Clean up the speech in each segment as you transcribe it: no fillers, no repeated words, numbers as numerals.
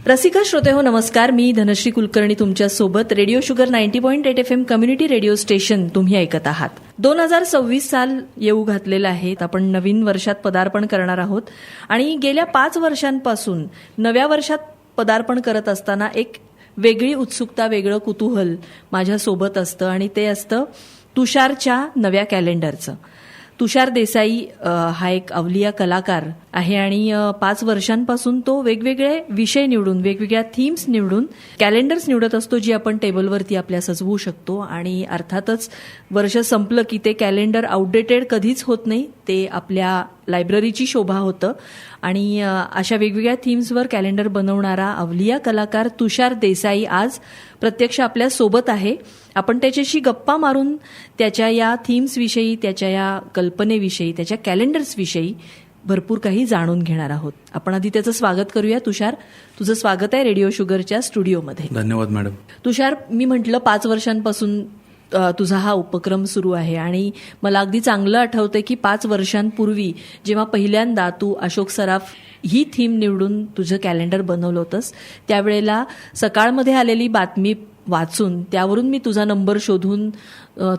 रसिका श्रोते हो नमस्कार. मी धनश्री कुलकर्णी तुमच्या सोबत. Radio sugar 90.8 FM community radio station तुम्ही ऐकत आहात. 2026 साल येऊ घातलेलं आहे. आपण नवीन वर्षात पदार्पण करणार आहोत आणि गेल्या 5 वर्षांपासून नव्या वर्षात पदार्पण करत असताना एक वेगळी उत्सुकता, वेगळं कुतूहल माझ्या सोबत असतं आणि ते असतं तुषारच्या नव्या कॅलेंडरचं. तुषार देसाई हा एक अवलिया कलाकार आहे आणि 5 वर्षांपासून तो वेगवेगळे विषय निवडून, वेगवेगळ्या थीम्स निवडून कॅलेंडर्स निवडत असतो, जी आपण टेबलवरती आपल्या सजवू शकतो. आणि अर्थातच वर्ष संपलं की ते कॅलेंडर आउटडेटेड कधीच होत नाही, ते आपल्या लायब्ररीची शोभा होतं. आणि अशा वेगवेगळ्या थीम्सवर कॅलेंडर बनवणारा अवलिया कलाकार तुषार देसाई आज प्रत्यक्ष आपल्या सोबत आहे. आपण त्याच्याशी गप्पा मारून त्याच्या या थीम्सविषयी, त्याच्या या कल्पनेविषयी, त्याच्या कॅलेंडर्सविषयी भरपूर काही जाणून घेणार आहोत. आपण आधी त्याचं स्वागत करूया. तुषार, तुझं स्वागत आहे रेडिओ शुगरच्या स्टुडिओमध्ये. धन्यवाद मॅडम. तुषार, मी म्हटलं 5 वर्षांपासून तुझा हा उपक्रम सुरू आहे आणि मला अगदी चांगलं आठवतंय की 5 वर्षांपूर्वी जेव्हा पहिल्यांदा तू अशोक सराफ ही थीम निवडून तुझं कॅलेंडर बनवलं होतंस, त्यावेळेला सकाळमध्ये आलेली बातमी वाचून त्यावरून मी तुझा नंबर शोधून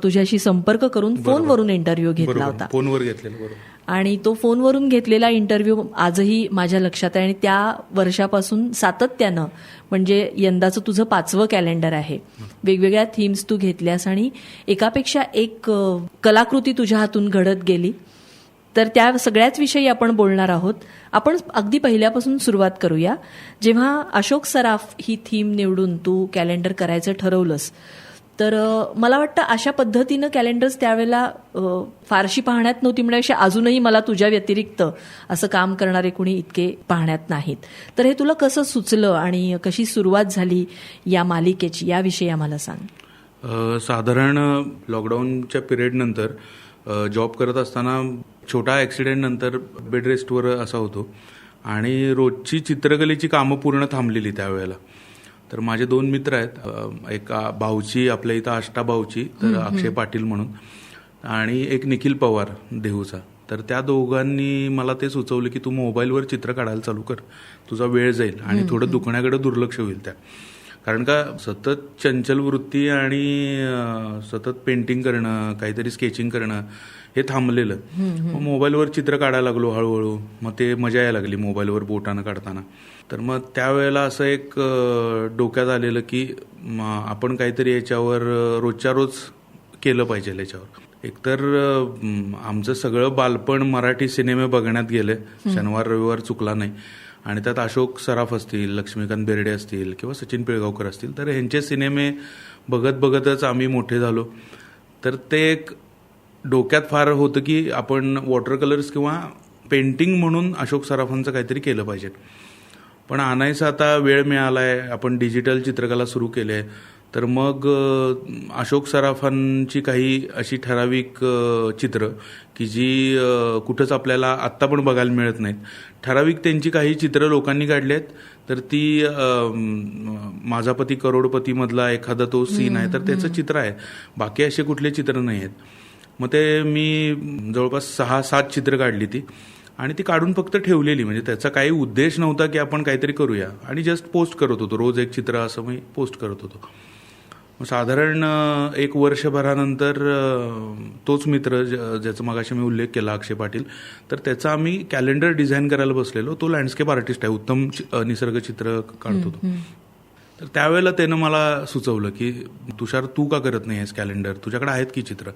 तुझ्याशी संपर्क करून फोनवरून इंटरव्ह्यू घेतला होता. फोनवर घेतलेला, बरोबर. आणि तो फोनवरून घेतलेला इंटरव्ह्यू आजही माझ्या लक्षात आहे आणि त्या वर्षापासून सातत्यानं, म्हणजे यंदाचं तुझं 5वं कॅलेंडर आहे. वेगवेगळ्या थीम्स तू घेतल्यास आणि एकापेक्षा एक कलाकृती तुझ्या हातून घडत गेली. तर त्या सगळ्याच विषयी आपण बोलणार आहोत. आपण अगदी पहिल्यापासून सुरुवात करूया. जेव्हा अशोक सराफ ही थीम निवडून तू कॅलेंडर करायचं ठरवलंस, तर मला वाटतं अशा पद्धतीनं कॅलेंडर्स त्यावेळेला फारशी पाहण्यात नव्हती. म्हणजे अजूनही मला तुझ्या व्यतिरिक्त असं काम करणारे कुणी इतके पाहण्यात नाहीत. तर हे तुला कसं सुचलं आणि कशी सुरुवात झाली या मालिकेची, याविषयी आम्हाला सांग. साधारण लॉकडाऊनच्या पिरियडनंतर जॉब करत असताना छोटा ॲक्सिडेंट नंतर बेड रेस्टवर असा होतो आणि रोजची चित्रकलेची कामं पूर्ण थांबलेली त्यावेळेला. तर माझे 2 मित्र आहेत, एक भाऊची, आपल्या इथं आष्टा भाऊची, तर अक्षय पाटील म्हणून, आणि एक निखिल पवार देहूचा. तर त्या दोघांनी मला ते सुचवलं की तू मोबाईलवर चित्र काढायला चालू कर, तुझा वेळ जाईल आणि थोडं दुखण्याकडे दुर्लक्ष होईल त्या. कारण का सतत चंचल वृत्ती आणि सतत पेंटिंग करणं, काहीतरी स्केचिंग करणं हे थांबलेलं. मग मोबाईलवर चित्र काढायला लागलो हळूहळू. मग ते मजा यायला लागली मोबाईलवर बोटानं काढताना. तर मग त्यावेळेला असं एक डोक्यात आलेलं की आपण काहीतरी याच्यावर रोजच्या रोज केलं पाहिजे याच्यावर. एकतर आमचं सगळं बालपण मराठी सिनेमे बघण्यात गेले, शनिवार रविवार चुकला नाही. आणि त्यात अशोक सराफ असतील, लक्ष्मीकांत बेर्डे असतील किंवा सचिन पिळगावकर असतील, तर ह्यांचे सिनेमे बघत बघतच आम्ही मोठे झालो. तर ते एक डोक्यात फार होतं की आपण वॉटर कलर्स किंवा पेंटिंग म्हणून अशोक सराफांचं काहीतरी केलं पाहिजे. पण आणायचा आता वेळ मिळाला आहे, आपण डिजिटल चित्रकला सुरू केली आहे. तर मग अशोक सराफांची काही अशी ठराविक चित्र की जी कुठंच आपल्याला आत्ता पण बघायला मिळत नाहीत, ठराविक त्यांची काही चित्र लोकांनी काढली आहेत. तर ती माझा पती करोडपतीमधला एखादा तो सीन आहे, तर त्याचं चित्र आहे. बाकी असे कुठले चित्र नाही आहेत. मग ते मी जवळपास 6-7 चित्र काढली ती आणि ती काढून फक्त ठेवलेली. म्हणजे त्याचा काही उद्देश नव्हता की आपण काहीतरी करूया, आणि जस्ट पोस्ट करत होतो. रोज एक चित्र असं मी पोस्ट करत होतो. मग साधारण 1 वर्षभरानंतर तोच मित्र ज्याचा मगाशी मी उल्लेख केला, अक्षय पाटील, तर त्याचा आम्ही कॅलेंडर डिझाईन करायला बसलेलो. तो लँडस्केप आर्टिस्ट आहे, उत्तम निसर्ग चित्र काढतो तो. तर त्यावेळेला त्यानं मला सुचवलं की तुषार, तू का करत नाही आहेस कॅलेंडर, तुझ्याकडे आहेत की चित्र.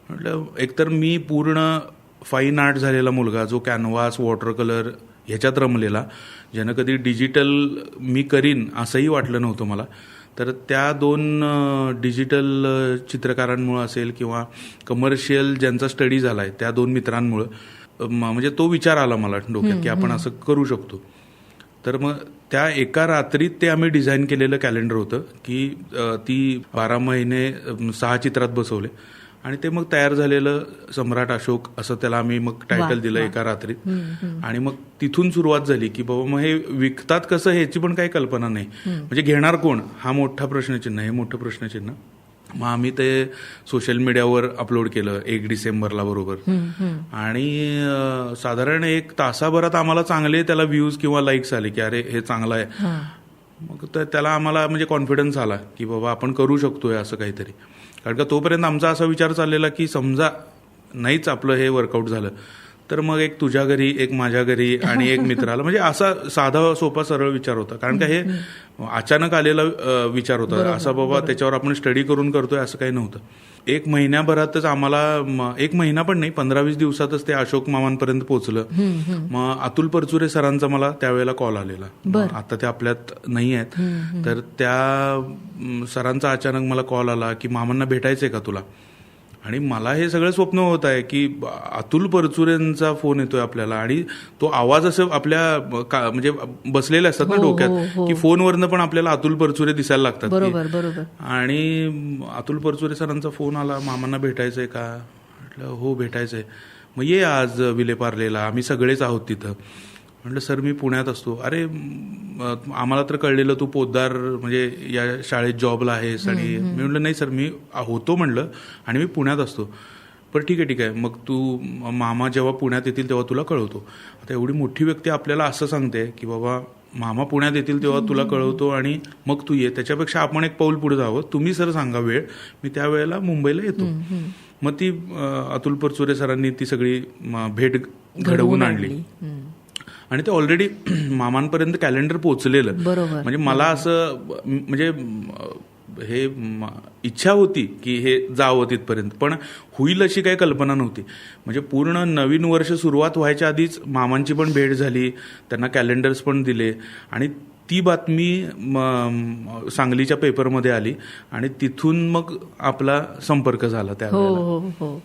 म्हटलं, एकतर मी पूर्ण फाईन आर्ट झालेला मुलगा, जो कॅनव्हास, वॉटर कलर ह्याच्यात रमलेला, ज्यानं कधी डिजिटल मी करीन असंही वाटलं नव्हतं मला. तर त्या 2 डिजिटल चित्रकारांमुळं असेल किंवा कमर्शियल ज्यांचा स्टडी झाला आहे त्या 2 मित्रांमुळं म्हणजे तो विचार आला मला डोक्यात की आपण असं करू शकतो. तर मग त्या एका रात्रीत ते आम्ही डिझाईन केलेलं कॅलेंडर होतं की ती 12 महिने 6 चित्रात बसवले आणि ते मग तयार झालेलं सम्राट अशोक असं त्याला आम्ही मग टायटल दिलं एका रात्रीत. आणि मग तिथून सुरुवात झाली की बाबा मग हे विकतात कसं ह्याची पण काही कल्पना नाही. म्हणजे घेणार कोण हा मोठा प्रश्नचिन्ह, हे मोठं प्रश्नचिन्ह. मग आम्ही ते सोशल मीडियावर अपलोड केलं 1 डिसेंबरला बरोबर. आणि साधारण 1 तासाभरात आम्हाला चांगले त्याला व्ह्यूज किंवा लाईक्स आले की अरे हे चांगलं आहे. मग त्याला आम्हाला म्हणजे कॉन्फिडन्स आला की बाबा आपण करू शकतोय असं काहीतरी. कारण का तोपर्यंत आमचा असा विचार चाललेला की समजा नाहीच आपलं हे वर्कआउट झालं तर मग एक तुझ्या घरी, एक माझ्या घरी आणि एक मित्राला, म्हणजे असा साधा सोपा सरळ विचार होता. कारण का हे अचानक आलेला विचार होता. असा बाबा त्याच्यावर आपण स्टडी करून करतोय असं काही नव्हतं. 1 महिन्याभरातच आम्हाला, 1 महिना पण नाही, 15-20 दिवसातच ते अशोक मामांपर्यंत पोहोचलं. मग अतुल परचुरे सरांचा मला त्यावेळेला कॉल आलेला. आता ते आपल्यात नाही आहेत, तर त्या सरांचा अचानक मला कॉल आला की मामांना भेटायचंय का तुला. आणि मला हे सगळं स्वप्न होत आहे की अतुल परचुरेंचा फोन येतोय आपल्याला आणि तो आवाज असं आपल्या म्हणजे बसलेले असतात ना डोक्यात की फोनवरनं पण आपल्याला अतुल परचुरे दिसायला लागतात. बरोबर. आणि अतुल परचुरे सरांचा फोन आला, मामांना भेटायचंय का. म्हटलं हो भेटायचंय. मग ये आज विलेपार्लेला, आम्ही सगळेच आहोत तिथं. म्हटलं सर मी पुण्यात असतो. अरे आम्हाला तर कळलेलं तू पोद्दार म्हणजे या शाळेत जॉबला आहेस. आणि मी म्हटलं नाही सर मी होतो म्हणलं आणि मी पुण्यात असतो. पण ठीक आहे मग तू मामा जेव्हा पुण्यात येतील तेव्हा तुला कळवतो. आता एवढी मोठी व्यक्ती आपल्याला असं सांगते की बाबा मामा पुण्यात येतील तेव्हा तुला कळवतो आणि मग तू ये. त्याच्यापेक्षा आपण एक पाऊल पुढे जावं, तुम्ही सर सांगा वेळ, मी त्यावेळेला मुंबईला येतो. मग ती अतुल परचुरे सरांनी ती सगळी भेट घडवून आणली. आणि ते ऑलरेडी मामांपर्यंत कॅलेंडर पोहोचलेलं. म्हणजे मला असं म्हणजे हे इच्छा होती की हे जावं तिथपर्यंत, पण होईल अशी काही कल्पना नव्हती. म्हणजे पूर्ण नवीन वर्ष सुरुवात व्हायच्या आधीच मामांची पण भेट झाली, त्यांना कॅलेंडर्स पण दिले आणि ती बातमी सांगलीच्या पेपरमध्ये आली आणि तिथून मग आपला संपर्क झाला त्यावेळेला.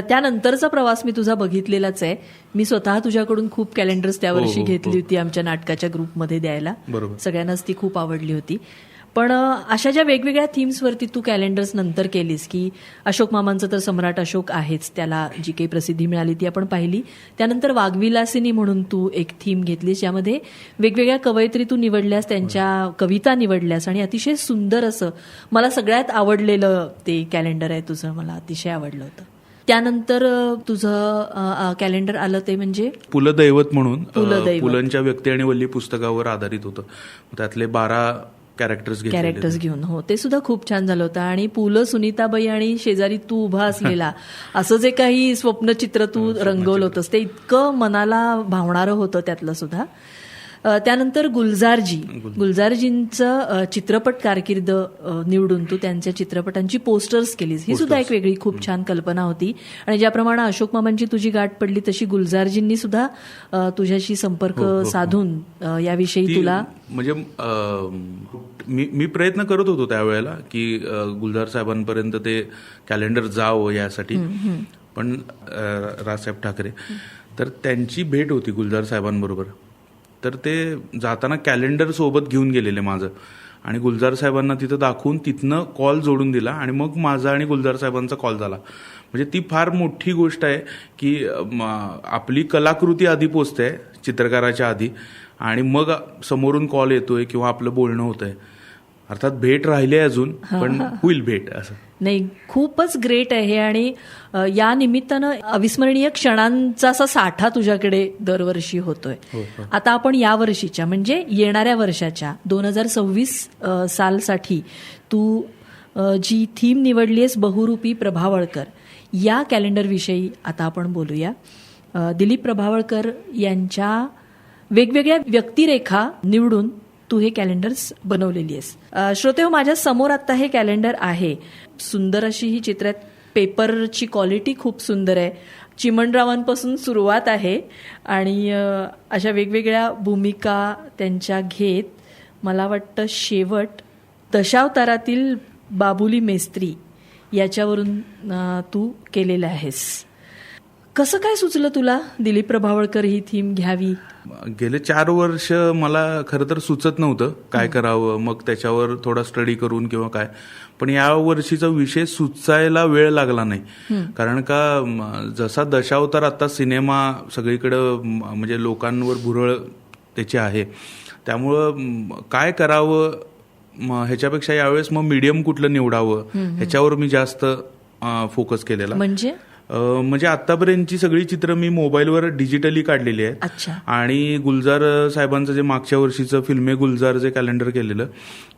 त्यानंतरचा प्रवास मी तुझा बघितलेलाच आहे. मी स्वतः तुझ्याकडून खूप कॅलेंडर्स त्यावर्षी घेतली होती आमच्या नाटकाच्या ग्रुपमध्ये द्यायला. सगळ्यांनाच ती खूप आवडली होती. पण अशा ज्या वेगवेगळ्या थीम्सवरती तू कॅलेंडर्स नंतर केलीस की अशोक मामांचं तर सम्राट अशोक आहेच, त्याला जी काही प्रसिद्धी मिळाली ती आपण पाहिली. त्यानंतर वाग्विलासिनी म्हणून तू एक थीम घेतलीस, ज्यामध्ये वेगवेगळ्या कवयित्री तू निवडल्यास, त्यांच्या कविता निवडल्यास आणि अतिशय सुंदर असं मला सगळ्यात आवडलेलं ते कॅलेंडर आहे तुझं, मला अतिशय आवडलं होतं. त्यानंतर तुझं कॅलेंडर आलं ते म्हणजे पुलं दैवत म्हणून, पुलंच्या व्यक्ती आणि वल्ली पुस्तकावर आधारित होतं. त्यातले 12 कॅरेक्टर्स घेऊन. हो, ते सुद्धा खूप छान झालं होतं. आणि पुलं, सुनीताबाई आणि शेजारी तू उभा असलेला असं जे काही स्वप्नचित्र तू रंगवलं होतंस ते इतकं मनाला भावणारं होतं त्यातलं सुद्धा. त्यानंतर गुलजारजींचं चित्रपट कारकीर्द निवडून तू त्यांच्या चित्रपटांची पोस्टर्स केलीस. ही सुद्धा एक वेगळी खूप छान कल्पना होती. आणि ज्याप्रमाणे अशोक मामांची तुझी गाठ पडली तशी गुलजारजींनी सुद्धा तुझ्याशी संपर्क साधून याविषयी तुला म्हणजे मी प्रयत्न करत होतो त्यावेळेला की गुलजार साहेबांपर्यंत ते कॅलेंडर जावं यासाठी. पण राजसाहेब ठाकरे तर त्यांची भेट होती गुलजार साहेबांबरोबर, तर ते जाताना कॅलेंडर सोबत घेऊन गेलेले माझं आणि गुलजार साहेबांना तिथं दाखवून तिथनं कॉल जोडून दिला आणि मग माझा आणि गुलजार साहेबांचा कॉल झाला. म्हणजे ती फार मोठी गोष्ट आहे की आपली कलाकृती आधी पोचते चित्रकाराच्या आधी आणि मग समोरून कॉल येतोय किंवा आपलं बोलणं होतंय. अर्थात भेट राहिली अजून, पण होईल भेट. असं नाही, खूपच ग्रेट आहे हे. आणि या निमित्तानं अविस्मरणीय क्षणांचा असा साठा तुझ्याकडे दरवर्षी होतोय. आता आपण या वर्षीच्या म्हणजे येणाऱ्या वर्षाच्या 2026 सालसाठी तू जी थीम निवडली आहेस बहुरूपी प्रभावळकर, या कॅलेंडरविषयी आता आपण बोलूया. दिलीप प्रभावळकर यांच्या वेगवेगळ्या व्यक्तिरेखा निवडून तू हे कॅलेंडर्स बनवलेली आहेस. श्रोतेहो, माझ्या समोर आता हे कॅलेंडर आहे. सुंदर अशी ही चित्र आहेत. पेपरची क्वालिटी खूप सुंदर आहे. चिमणरावांपासून सुरुवात आहे आणि अशा वेगवेगळ्या भूमिका त्यांच्या घेत मला वाटतं शेवट दशावतारातील बाबुली मेस्त्री याच्यावरून तू केलेलं आहेस. कसं काय सुचलं तुला दिलीप प्रभावळकर ही थीम घ्यावी? गेले 4 वर्ष मला खरं तर सुचत नव्हतं काय करावं, मग त्याच्यावर थोडा स्टडी करून किंवा काय. पण या वर्षीचा विषय सुचायला वेळ लागला नाही. कारण का जसा दशावतार आता सिनेमा सगळीकडं म्हणजे लोकांवर भुरळ त्याची आहे, त्यामुळं काय करावं ह्याच्यापेक्षा यावेळेस मग मीडियम कुठलं निवडावं ह्याच्यावर मी जास्त फोकस केलेला. म्हणजे म्हणजे आतापर्यंतची सगळी चित्र मी मोबाईलवर डिजिटली काढलेली आहेत. अच्छा. आणि गुलजार साहेबांचं जे मागच्या वर्षीचं फिल्मे गुलजार जे कॅलेंडर केलेलं,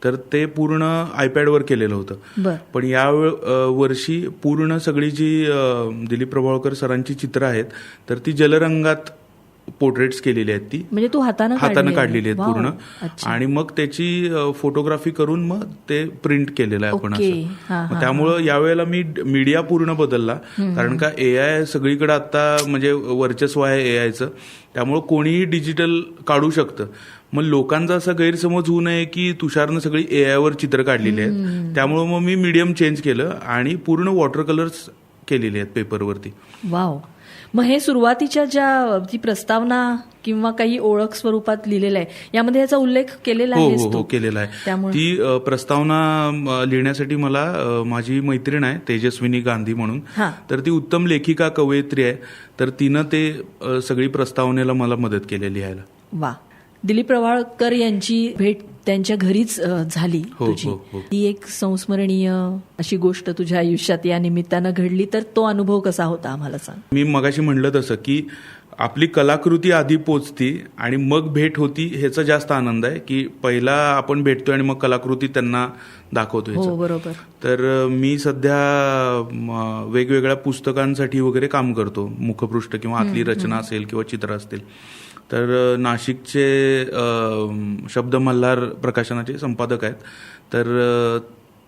तर ते पूर्ण आयपॅडवर केलेलं होतं. बर. पण या वर्षी पूर्ण सगळी जी दिलीप प्रभावळकर सरांची चित्र आहेत, तर ती जलरंगात पोर्ट्रेट्स केलेली आहेत. ती म्हणजे तू हातानं काढलेली आहेत पूर्ण. आणि मग त्याची फोटोग्राफी करून मग ते प्रिंट केलेलं आहे आपण असं. त्यामुळं यावेळेला मी मीडिया पूर्ण बदलला, कारण का एआय सगळीकडे आता म्हणजे वर्चस्व आहे एआयचं, त्यामुळं कोणीही डिजिटल काढू शकतं. मग लोकांचा असा गैरसमज होऊ नये की तुषारनं सगळी एआयवर चित्र काढलेली आहेत, त्यामुळं मग मी मीडियम चेंज केलं आणि पूर्ण वॉटर कलर्स केलेले आहेत पेपरवरती. वाव. मग हे सुरुवातीच्या ज्या ती प्रस्तावना किंवा काही ओळख स्वरूपात लिहिलेलं आहे, यामध्ये याचा उल्लेख केलेला आहे? हो, केलेला आहे. ती प्रस्तावना लिहिण्यासाठी मला माझी मैत्रीण आहे तेजस्विनी गांधी म्हणून, तर ती उत्तम लेखिका कवयित्री आहे, तर तिनं ते सगळी प्रस्तावनेला मला मदत केलेली लिहायला. वा. दिलीप प्रभावळकर यांची भेट त्यांच्या घरीच झाली तुझी. ती एक संस्मरणीय अशी गोष्ट तुझ्या आयुष्यात या निमित्तानं घडली, तर तो अनुभव कसा होता आम्हाला सांग. मी मगाशी म्हणलं तसं की आपली कलाकृती आधी पोचती आणि मग भेट होती, ह्याचा जास्त आनंद आहे की पहिला आपण भेटतोय आणि मग कलाकृती त्यांना दाखवतोय. हो, बरोबर. तर मी सध्या वेगवेगळ्या पुस्तकांसाठी वगैरे काम करतो, मुखपृष्ठ किंवा आतली रचना असेल किंवा चित्र असतील. तर नाशिकचे शब्द मल्हार प्रकाशनाचे संपादक आहेत, तर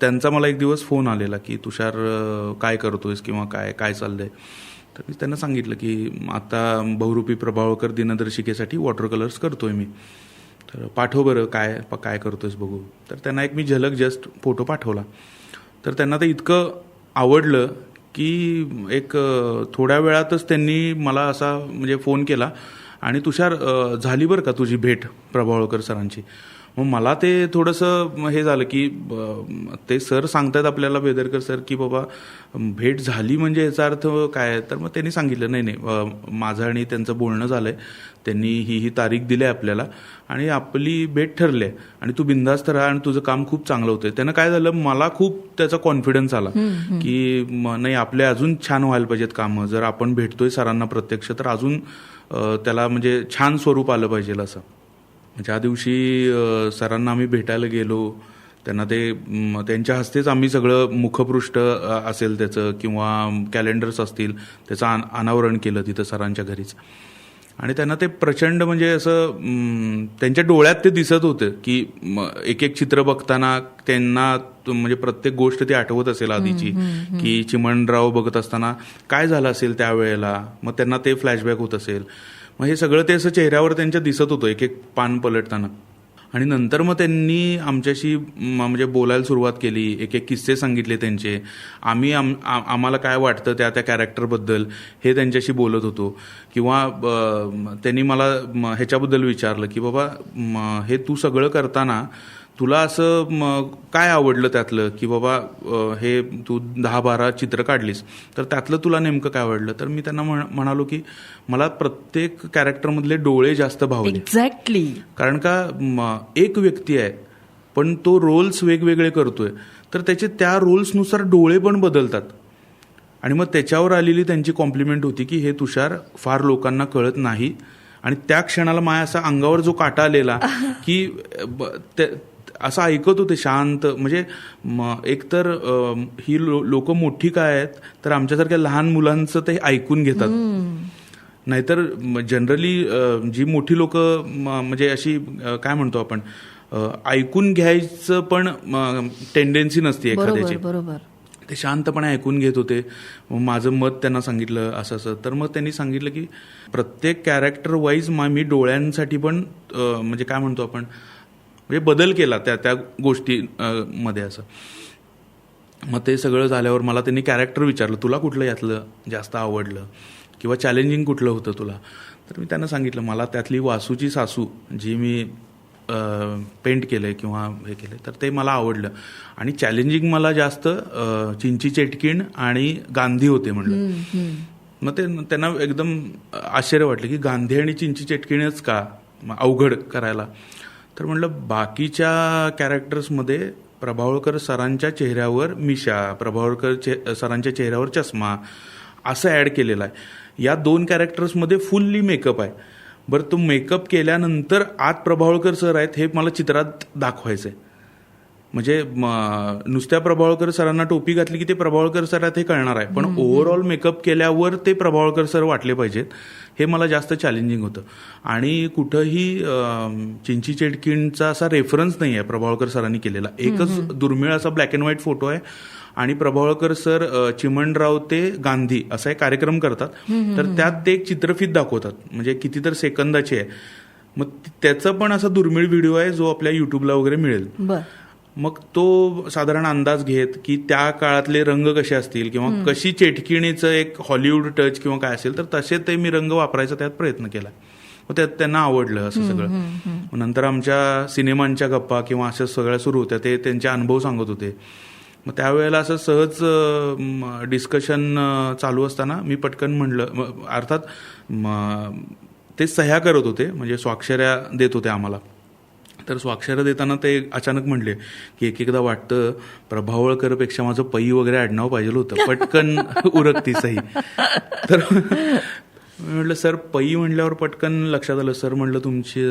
त्यांचा मला एक दिवस फोन आलेला की तुषार काय करतोयस किंवा काय चाललंय. तर मी त्यांना सांगितलं की आता बहुरूपी प्रभावळकर दिनदर्शिकेसाठी वॉटर कलर्स करतोय मी, तर पाठव बरं काय करतोयस बघू. तर त्यांना एक मी झलक जस्ट फोटो पाठवला, तर त्यांना ते इतकं आवडलं की एक थोड्या वेळातच त्यांनी मला असा म्हणजे फोन केला आणि तुषार झाली बरं का तुझी भेट प्रभावळकर सरांची. मग मला ते थोडंसं हे झालं की ते सर सांगतात आपल्याला, बेदरकर सर, की बाबा भेट झाली म्हणजे याचा अर्थ काय. तर मग त्यांनी सांगितलं नाही, माझं आणि त्यांचं बोलणं झालंय, त्यांनी ही तारीख दिली आहे आपल्याला आणि आपली भेट ठरली आहे आणि तू बिनधास्त राहा आणि तुझं काम खूप चांगलं होतंय. त्यानं काय झालं, मला खूप त्याचा कॉन्फिडन्स आला की नाही, आपले अजून छान व्हायला पाहिजेत कामं. जर आपण भेटतोय सरांना प्रत्यक्ष तर अजून त्याला म्हणजे छान स्वरूप आलं पाहिजे असं. ज्या दिवशी सरांना आम्ही भेटायला गेलो, त्यांना ते त्यांच्या हस्तेच आम्ही सगळं मुखपृष्ठ असेल त्याचं किंवा कॅलेंडर्स असतील त्याचं अनावरण केलं तिथं सरांच्या घरीच. आणि त्यांना ते प्रचंड म्हणजे असं त्यांच्या डोळ्यात ते दिसत होतं की एक एक चित्र बघताना त्यांना म्हणजे प्रत्येक गोष्ट ती आठवत असेल आधीची, की चिमणराव बघत असताना काय झालं असेल त्यावेळेला, मग त्यांना ते फ्लॅशबॅक होत असेल. मग हे सगळं ते असं चेहऱ्यावर त्यांच्या दिसत होतं एक एक पान पलटताना. आणि नंतर मग त्यांनी आमच्याशी म्हणजे बोलायला सुरुवात केली, एक एक किस्से सांगितले त्यांचे. आम्ही आम्हाला काय वाटतं त्या कॅरेक्टरबद्दल हे त्यांच्याशी बोलत होतो. किंवा त्यांनी मला ह्याच्याबद्दल विचारलं की बाबा हे तू सगळं करताना तुला असं काय आवडलं त्यातलं, की बाबा हे तू 10-12 चित्र काढलीस तर त्यातलं तुला नेमकं काय आवडलं. तर मी त्यांना म्हणालो की मला प्रत्येक कॅरेक्टरमधले डोळे जास्त भावले. एक्झॅक्टली. कारण का एक व्यक्ती आहे पण तो रोल्स वेगवेगळे करतोय, तर त्याचे त्या रोल्सनुसार डोळे पण बदलतात. आणि मग त्याच्यावर आलेली त्यांची कॉम्प्लिमेंट होती की हे तुषार फार लोकांना कळत नाही. आणि त्या क्षणाला माझ्या असा अंगावर जो काटा आलेला की असं ऐकत होते शांत. म्हणजे एकतर ही लोक मोठी काय आहेत, तर आमच्यासारख्या लहान मुलांचं ते ऐकून घेतात. नाहीतर जनरली जी मोठी लोक म्हणजे अशी काय म्हणतो आपण, ऐकून घ्यायचं पण टेंडेन्सी नसते एखाद्याची. बरोबर. ते शांतपणे ऐकून घेत होते. माझं मत त्यांना सांगितलं असं. तर मग त्यांनी सांगितलं की प्रत्येक कॅरेक्टर वाईज मी डोळ्यांसाठी पण म्हणजे काय म्हणतो आपण म्हणजे बदल केला त्या गोष्टी मध्ये असं. मग ते सगळं झाल्यावर मला त्यांनी कॅरेक्टर विचारलं, तुला कुठलं यातलं जास्त आवडलं किंवा चॅलेंजिंग कुठलं होतं तुला. तर मी त्यांना सांगितलं मला त्यातली वासूची सासू जी मी पेंट केलंय किंवा हे केलंय तर ते मला आवडलं. आणि चॅलेंजिंग मला जास्त चिंची चेटकीण आणि गांधी होते म्हणलं. मग ते त्यांना एकदम आश्चर्य वाटलं की गांधी आणि चिंची चेटकीणच का अवघड करायला. तर म्हटलं बाकीच्या कॅरेक्टर्समध्ये प्रभावळकर सरांच्या चेहऱ्यावर मिशा, प्रभावळकर सरांच्या चेहऱ्यावर चष्मा असं ॲड केलेलं आहे. या 2 कॅरेक्टर्समध्ये फुल्ली मेकअप आहे. बरं, तो मेकअप केल्यानंतर आत प्रभावळकर सर आहेत हे मला चित्रात दाखवायचं आहे. म्हणजे नुसत्या प्रभावळकर सरांना टोपी घातली की ते प्रभावळकर सर आहेत हे कळणार आहे, पण ओव्हरऑल मेकअप केल्यावर ते प्रभावळकर सर वाटले पाहिजेत, हे मला जास्त चॅलेंजिंग होतं. आणि कुठंही चिंची चेटकीणचा असा रेफरन्स नाही आहे प्रभावळकर सरांनी केलेला. एकच दुर्मिळ असा ब्लॅक अँड व्हाईट फोटो आहे आणि प्रभावळकर सर चिमणराव ते गांधी असा एक कार्यक्रम करतात, तर त्यात ते एक चित्रफीत दाखवतात, म्हणजे कितीतर सेकंदाची आहे. मग त्याचा पण असा दुर्मिळ व्हिडिओ आहे जो आपल्या युट्यूबला वगैरे मिळेल. मग तो साधारण अंदाज घेत की त्या काळातले रंग कसे असतील किंवा कशी चेटकिणीचं एक हॉलिवूड टच किंवा काय असेल, तर तसे ते मी रंग वापरायचा त्यात प्रयत्न केला. मग त्यात त्यांना आवडलं असं सगळं. नंतर आमच्या सिनेमांच्या गप्पा किंवा अशा सगळ्या सुरू होत्या, ते त्यांचे अनुभव सांगत होते. मग त्यावेळेला असं सहज डिस्कशन चालू असताना मी पटकन म्हणलं, अर्थात ते सह्या करत होते, म्हणजे स्वाक्षऱ्या देत होते आम्हाला. तर स्वाक्षऱ्या देताना ते अचानक म्हणले की एकदा वाटतं प्रभावळकरपेक्षा माझं पै वगैरे आडनाव पाहिजे होतं, पटकन उरकती सही. तर म्हटलं सर पै म्हणल्यावर पटकन लक्षात आलं. सर म्हटलं तुमची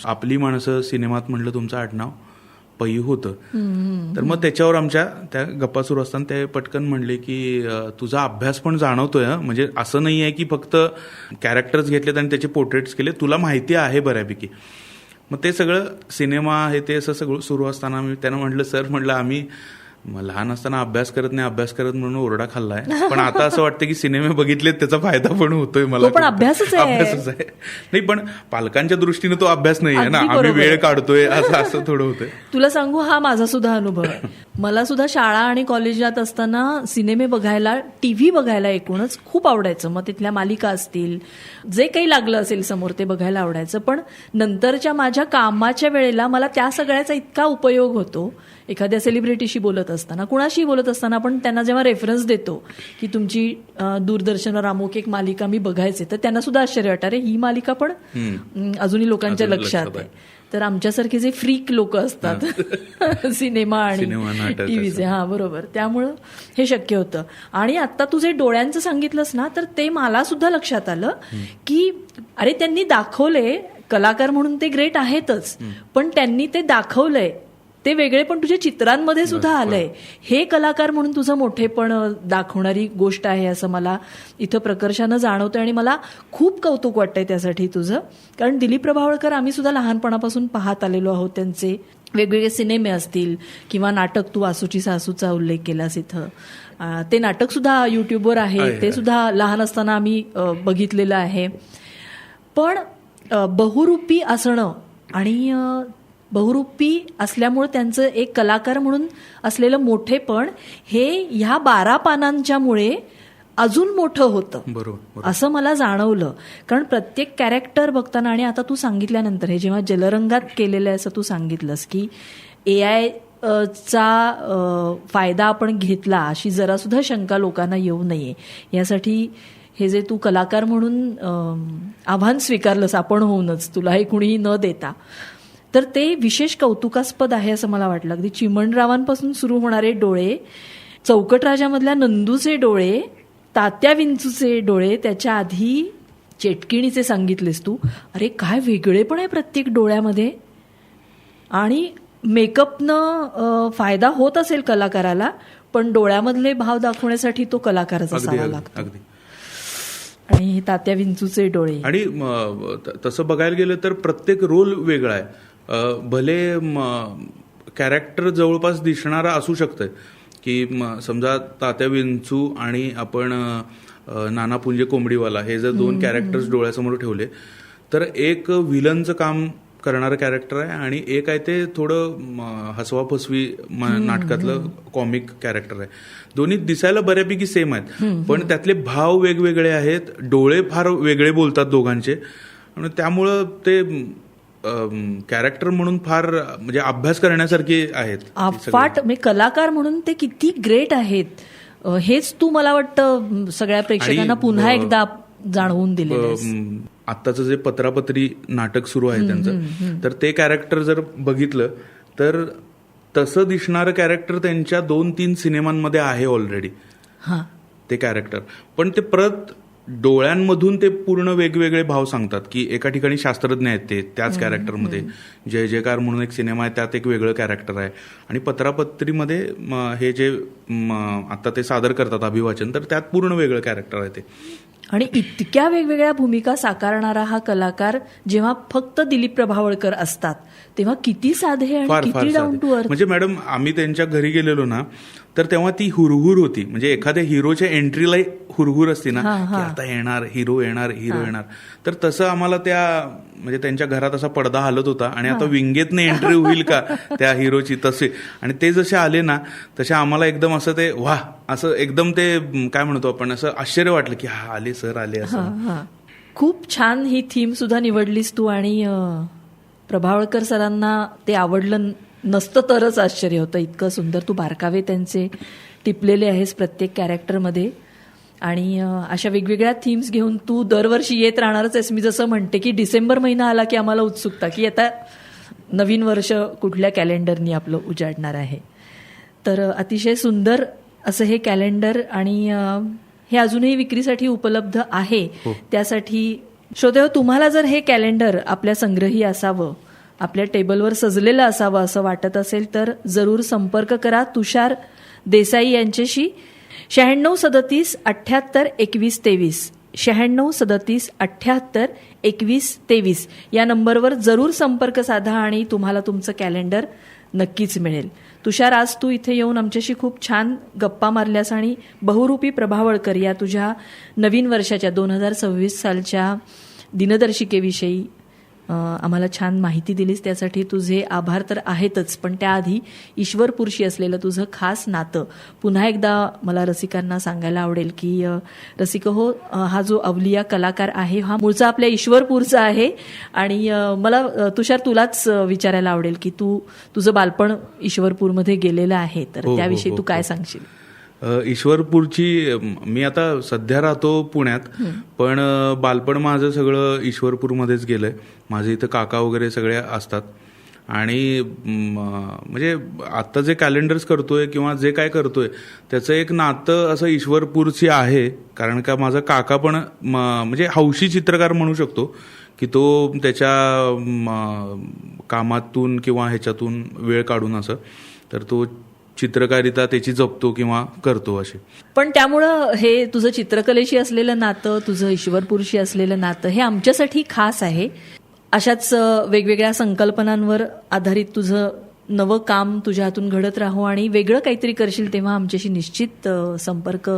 आपली माणसं सिनेमात म्हटलं तुमचं आडनाव पै होतं. तर मग त्याच्यावर आमच्या त्या गप्पा सुरू असताना ते पटकन म्हणले की तुझा अभ्यास पण जाणवतोय, म्हणजे असं नाही आहे की फक्त कॅरेक्टर्स घेतलेत आणि त्याचे पोर्ट्रेट्स केले, तुला माहिती आहे बऱ्यापैकी. मग ते सगळं सिनेमा आहे ते असं सगळं सुरू असताना मी त्यांना म्हटलं सर म्हटलं आम्ही लहान असताना अभ्यास करत म्हणून ओरडा खाल्लाय, पण आता असं वाटतं की सिनेमे बघितलेत त्याचा फायदा पण होतोय मला. पण अभ्यासच आहे. नाही, पण पालकांच्या दृष्टीने तो अभ्यास नाही आहे ना, आम्ही वेळ काढतोय असं थोडं होतंय. तुला सांगू, हा माझा सुद्धा अनुभव आहे. मला सुद्धा शाळा आणि कॉलेजात असताना सिनेमे बघायला, टीव्ही बघायला एकूणच खूप आवडायचं. मग तिथल्या मालिका असतील, जे काही लागलं असेल समोर ते बघायला आवडायचं. पण नंतरच्या माझ्या कामाच्या वेळेला मला त्या सगळ्याचा इतका उपयोग होतो. एखाद्या सेलिब्रिटीशी बोलत असताना, कुणाशी बोलत असताना आपण त्यांना जेव्हा रेफरन्स देतो की तुमची दूरदर्शनवर अमुक एक मालिका मी बघायचे, तर त्यांना सुद्धा आश्चर्य वाटतं, अरे ही मालिका पण अजूनही लोकांच्या लक्षात आहे. तर आमच्यासारखे जे फ्रीक लोक असतात सिनेमा आणि टीव्हीचे, हा बरोबर, त्यामुळं हे शक्य होतं. आणि आता तू जे डोळ्यांचं सांगितलंस ना, तर ते मला सुद्धा लक्षात आलं की अरे त्यांनी दाखवले, कलाकार म्हणून ते ग्रेट आहेतच, पण त्यांनी ते दाखवलंय ते वेगळे पण तुझ्या चित्रांमध्ये सुद्धा आलंय. हे कलाकार म्हणून तुझं मोठेपण दाखवणारी गोष्ट आहे असं मला इथं प्रकर्षानं जाणवतं. आणि मला खूप कौतुक वाटतंय त्यासाठी तुझं, कारण दिलीप प्रभावळकर आम्ही सुद्धा लहानपणापासून पाहत आलेलो आहोत. त्यांचे वेगवेगळे सिनेमे असतील किंवा नाटक, तू वासूची सासूचा उल्लेख केलास इथं, ते नाटक सुद्धा युट्यूबवर आहे, ते सुद्धा लहान असताना आम्ही बघितलेलं आहे. पण बहुरूपी असणं आणि बहुरूपी असल्यामुळे त्यांचं एक कलाकार म्हणून असलेलं मोठेपण हे ह्या 12 पानांच्यामुळे अजून मोठं होतं, बरोबर असं मला जाणवलं. कारण प्रत्येक कॅरेक्टर बघताना, आणि आता तू सांगितल्यानंतर हे जेव्हा जलरंगात केलेलं आहे असं तू सांगितलंस की AI चा फायदा आपण घेतला, अशी जरा सुद्धा शंका लोकांना येऊ नये यासाठी हे जे तू कलाकार म्हणून आव्हान स्वीकारलंस आपण होऊनच, तुला हे कुणीही न देता, तर ते विशेष कौतुकास्पद आहे असं मला वाटलं. अगदी चिमणरावांपासून सुरू होणारे डोळे, चौकट राजामधल्या नंदूचे डोळे, तात्या विंचूचे डोळे, त्याच्या आधी चेटकिणीचे सांगितलेस तू. अरे काय वेगळे पण आहे प्रत्येक डोळ्यामध्ये. आणि मेकअपनं फायदा होत असेल कलाकाराला, पण डोळ्यामधले भाव दाखवण्यासाठी तो कलाकारच असावा लागतो. आणि तात्या विंचूचे डोळे. आणि तसं बघायला गेलं तर प्रत्येक रोल वेगळा आहे. भले कॅरेक्टर जवळपास दिसणारा असू शकतंय की समजा तात्या विंचू आणि आपण नाना पुंजे कोंबडीवाला हे जर 2 कॅरेक्टर्स डोळ्यासमोर ठेवले, तर एक विलनचं काम करणारं कॅरेक्टर आहे आणि एक आहे ते थोडं हसवा फसवी नाटकातलं कॉमिक कॅरेक्टर आहे. दोन्ही दिसायला बऱ्यापैकी सेम आहेत, पण त्यातले भाव वेगवेगळे आहेत, डोळे फार वेगळे बोलतात दोघांचे, आणि त्यामुळं ते कॅरेक्टर म्हणून फार म्हणजे अभ्यास करण्यासारखे आहेत. अफाट म्हणजे कलाकार म्हणून ते किती ग्रेट आहेत हेच तू मला वाटतं सगळ्या प्रेक्षकांना पुन्हा एकदा जाणवून दिलेलं. आत्ताचं जे पत्रापत्री नाटक सुरू आहे त्यांचं, तर ते कॅरेक्टर जर बघितलं तर तसं दिसणारं कॅरेक्टर त्यांच्या 2-3 सिनेमांमध्ये आहे ऑलरेडी. ते कॅरेक्टर. पण ते परत डोळ्यांमधून ते पूर्ण वेगवेगळे भाव सांगतात, की एका ठिकाणी शास्त्रज्ञ आहेत ते त्याच कॅरेक्टरमध्ये, जय जयकार म्हणून एक सिनेमा आहे त्यात एक वेगळं कॅरेक्टर आहे, आणि पत्रापत्रीमध्ये हे जे आता ते सादर करतात अभिवाचन, तर त्यात पूर्ण वेगळं कॅरेक्टर आहे ते. आणि इतक्या वेगवेगळ्या भूमिका साकारणारा हा कलाकार जेव्हा फक्त दिलीप प्रभावळकर असतात तेव्हा किती साधे आणि फार किती डाऊन टू अर्थ. म्हणजे मॅडम आम्ही त्यांच्या घरी गेलेलो ना, तर तेव्हा ती हुरहुर होती. म्हणजे एखाद्या हिरोच्या एंट्रीला हुरहुर असते ना, की आता येणार हिरो येणार, तर तसं आम्हाला म्हणजे त्यांच्या घरात असा पडदा हलत होता, आणि आता विंगेतने एंट्री होईल का त्या हिरोची, तसे. आणि ते जसे आले ना तसे आम्हाला एकदम असं ते वाह, असं एकदम ते काय म्हणतो आपण, असं आश्चर्य वाटलं की हा आले सर आले असं. खूप छान ही थीम सुद्धा निवडलीस तू, आणि प्रभावळकर सरांना ते आवडलं नसतं तरच आश्चर्य होतं. इतकं सुंदर तू बारकावे त्यांचे टिपलेले आहेस प्रत्येक कॅरेक्टरमध्ये, आणि अशा वेगवेगळ्या थीम्स घेऊन तू दरवर्षी येत राहणारच आहेस. मी जसं म्हणते की डिसेंबर महिना आला की आम्हाला उत्सुकता की आता नवीन वर्ष कुठल्या कॅलेंडरनी आपलं उजाडणार आहे. तर अतिशय सुंदर असं हे कॅलेंडर, आणि हे अजूनही विक्रीसाठी उपलब्ध आहे. त्यासाठी श्रोतेहो, तुम्हाला जर हे कॅलेंडर आपल्या संग्रही असावं, आपल्या टेबलवर सजलेलं असावं असं वाटत असेल तर जरूर संपर्क करा तुषार देसाई यांच्याशी. 9637782123 9637782123 या नंबरवर जरूर संपर्क साधा आणि तुम्हाला तुमचं कॅलेंडर नक्कीच मिळेल. तुषार, आज तू इथे येऊन आमच्याशी खूप छान गप्पा मारल्यास आणि बहुरूपी प्रभावळकर या तुझ्या नवीन वर्षाच्या 2026 सालच्या दिनदर्शिकेविषयी आम्हाला छान माहिती दिलीस, त्यासाठी तुझे आभार तर आहेतच. पण त्याआधी ईश्वरपूरशी असलेलं तुझं खास नातं पुन्हा एकदा मला रसिकांना सांगायला आवडेल की रसिक हो, हा जो अवलिया कलाकार आहे हा मूळचा आपल्या ईश्वरपूरचा आहे. आणि मला तुषार तुलाच विचारायला आवडेल की तुझं बालपण ईश्वरपूरमध्ये गेलेलं आहे, तर त्याविषयी तू काय सांगशील? ईश्वरपूरची, मी आता सध्या राहतो पुण्यात, पण बालपण माझं सगळं ईश्वरपूरमध्येच गेलंय. माझे इथं काका वगैरे सगळे असतात, आणि म्हणजे आता जे कॅलेंडर्स करतोय किंवा जे काय करतोय त्याचं एक नातं असं ईश्वरपूरची आहे. कारण का माझा काका पण म्हणजे हौशी चित्रकार म्हणू शकतो, की तो त्याच्या कामातून किंवा ह्याच्यातून वेळ काढून असं, तर तो चित्रकारिता त्याची जपतो किंवा करतो असे. पण त्यामुळं हे तुझं चित्रकलेशी असलेलं नातं, तुझं ईश्वरपूरशी असलेलं नातं हे आमच्यासाठी खास आहे. अशाच वेगवेगळ्या संकल्पनांवर आधारित तुझं नवं काम तुझ्या हातून घडत राहो आणि वेगळं काहीतरी करशील तेव्हा आमच्याशी निश्चित संपर्क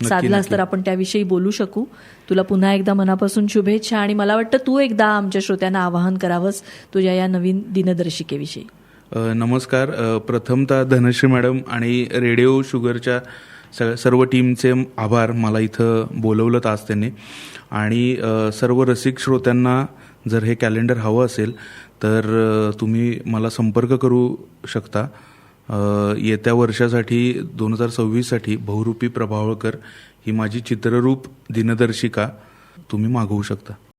साधलास तर आपण त्याविषयी बोलू शकू. तुला पुन्हा एकदा मनापासून शुभेच्छा, आणि मला वाटतं तू एकदा आमच्या श्रोत्यांना आवाहन करावंस तुझ्या या नवीन दिनदर्शिकेविषयी. नमस्कार. प्रथमतः धनश्री मॅडम आणि रेडिओ शुगरच्या सर्व टीमचे आभार. मला इथं बोलवलं आज त्यांनी, आणि सर्व रसिक श्रोत्यांना जर हे कॅलेंडर हवं असेल तर तुम्ही मला संपर्क करू शकता. येत्या वर्षासाठी 2026साठी बहुरूपी प्रभावळकर ही माझी चित्ररूप दिनदर्शिका तुम्ही मागवू शकता.